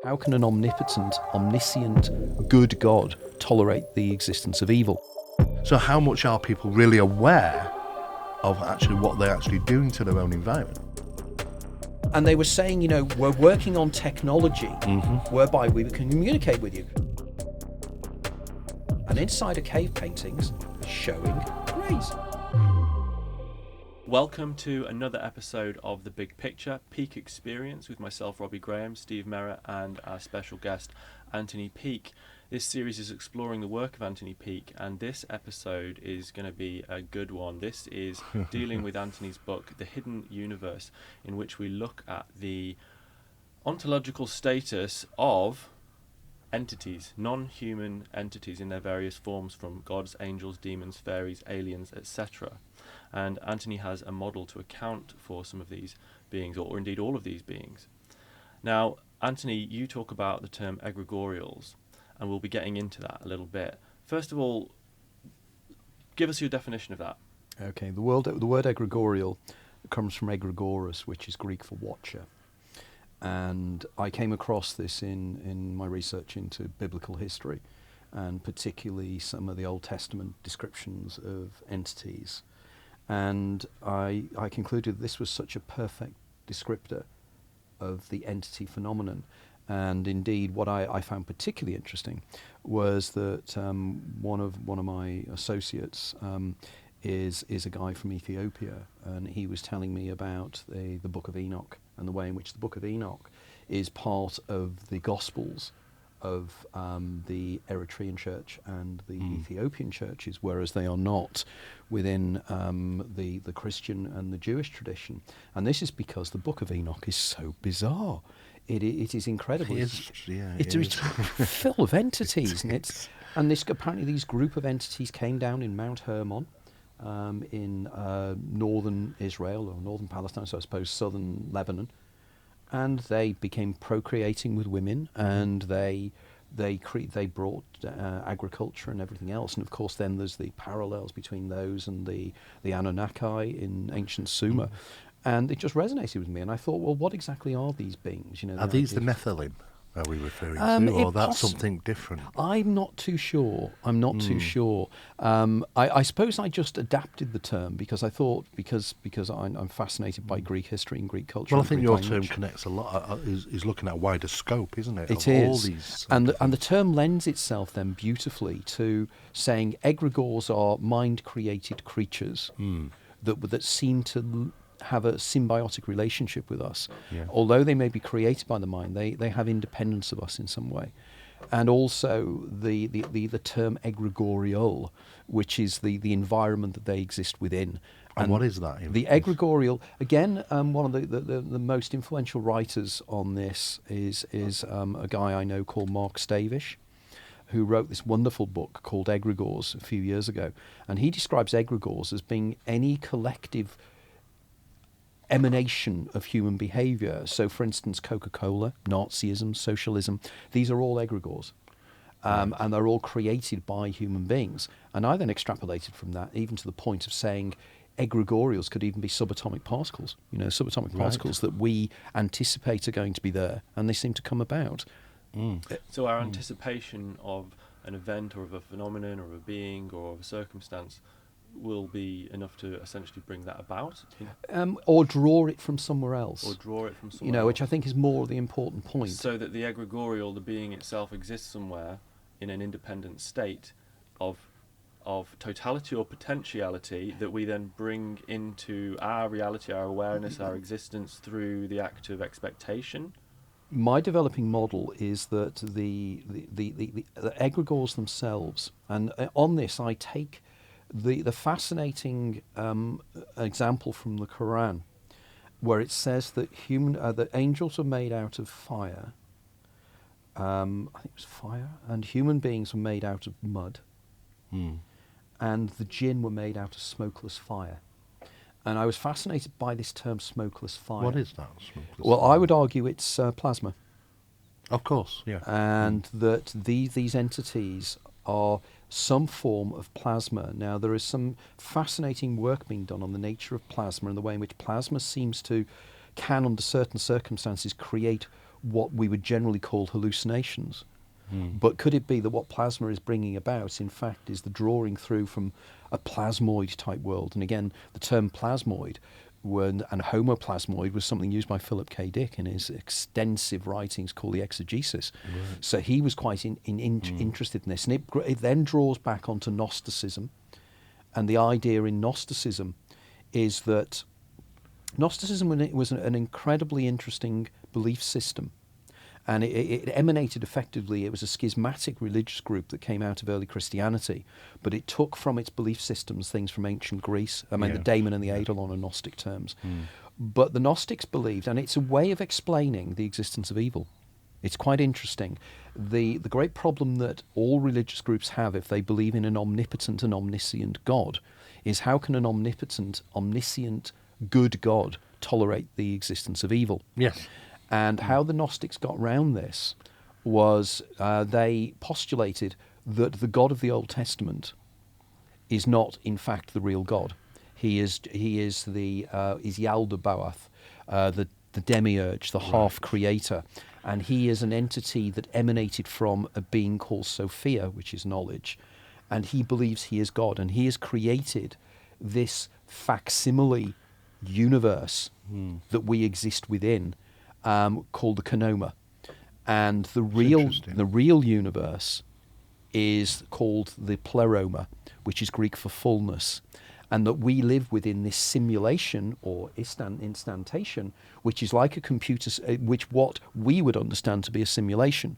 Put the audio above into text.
How can an omnipotent, omniscient, good God tolerate the existence of evil? So how much are people really aware of actually what they're actually doing to their own environment? And they were saying, we're working on technology whereby we can communicate with you. And inside of cave paintings, showing rays. Welcome to another episode of The Big Picture, Peake Experience, with myself, Robbie Graham, Steve Mera, and our special guest, Anthony Peake. This series is exploring the work of Anthony Peake, and this episode is going to be a good one. This is dealing with Anthony's book, The Hidden Universe, in which we look at the ontological status of entities, non-human entities in their various forms, from gods, angels, demons, fairies, aliens, etc. And Anthony has a model to account for some of these beings, or indeed all of these beings. Now, Anthony, you talk about the term Egregorials, and we'll be getting into that a little bit. First of all, give us your definition of that. Okay, the word egregorial comes from egregoros, which is Greek for watcher. And I came across this in my research into biblical history, and particularly some of the Old Testament descriptions of entities. And I concluded this was such a perfect descriptor of the entity phenomenon. And indeed, what I found particularly interesting was that one of my associates is a guy from Ethiopia, and he was telling me about the Book of Enoch and the way in which the Book of Enoch is part of the Gospels of the Eritrean church and the Ethiopian churches, whereas they are not within the Christian and the Jewish tradition. And this is because the Book of Enoch is so bizarre. It is incredible. It's full of entities, and apparently these group of entities came down in Mount Hermon in northern Israel, or northern Palestine, so I suppose southern Lebanon, and they became procreating with women, and they brought agriculture and everything else. And of course then there's the parallels between those and the Anunnaki in ancient Sumer. And it just resonated with me, and I thought, well, what exactly are these beings? Are these the Nephilim? Are we referring to, or that's something different? I'm not too sure. I suppose I just adapted the term because I thought because I'm fascinated by Greek history and Greek culture. Well, I think your term connects a lot. Is looking at a wider scope, isn't it? It is. All these and the term lends itself then beautifully to saying egregores are mind-created creatures that seem to have a symbiotic relationship with us. Yeah. Although they may be created by the mind, they have independence of us in some way. And also the term egregorial, which is the environment that they exist within. And what is that? The egregorial, again, one of the most influential writers on this is a guy I know called Mark Stavish, who wrote this wonderful book called Egregores a few years ago. And he describes egregores as being any collective emanation of human behaviour. So, for instance, Coca-Cola, Nazism, socialism, these are all egregores. And they're all created by human beings. And I then extrapolated from that even to the point of saying egregorials could even be subatomic particles, subatomic particles that we anticipate are going to be there, and they seem to come about. So our anticipation of an event or of a phenomenon or of a being or of a circumstance will be enough to essentially bring that about? Or draw it from somewhere else. Which I think is more the important point. So that the egregorial, the being itself, exists somewhere in an independent state of totality or potentiality that we then bring into our reality, our awareness, our existence through the act of expectation? My developing model is that the egregores themselves, and on this I take the fascinating example from the Quran, where it says that that angels are made out of fire. I think it was fire, and human beings were made out of mud, and the jinn were made out of smokeless fire. And I was fascinated by this term, smokeless fire. What is that? Well, I would argue it's plasma. Of course, yeah. And that these entities are some form of plasma. Now, there is some fascinating work being done on the nature of plasma and the way in which plasma can, under certain circumstances, create what we would generally call hallucinations. Mm. But could it be that what plasma is bringing about, in fact, is the drawing through from a plasmoid type world? And again, the term plasmoid and homoplasmoid was something used by Philip K. Dick in his extensive writings called the Exegesis. Right. So he was quite interested in this. And it then draws back onto Gnosticism. And the idea in Gnosticism is that Gnosticism was an incredibly interesting belief system. And it emanated effectively, it was a schismatic religious group that came out of early Christianity, but it took from its belief systems things from ancient Greece. I mean, the daemon and the eidolon are Gnostic terms. Mm. But the Gnostics believed, and it's a way of explaining the existence of evil. It's quite interesting. The great problem that all religious groups have if they believe in an omnipotent and omniscient God is how can an omnipotent, omniscient, good God tolerate the existence of evil? Yes. And how the Gnostics got round this was they postulated that the God of the Old Testament is not, in fact, the real God. He is Yaldabaoth, the demiurge, the half creator, and he is an entity that emanated from a being called Sophia, which is knowledge, and he believes he is God, and he has created this facsimile universe that we exist within. Called the Konoma, and the real universe is called the Pleroma, which is Greek for fullness, and that we live within this simulation or instantation, which is like a computer, which what we would understand to be a simulation.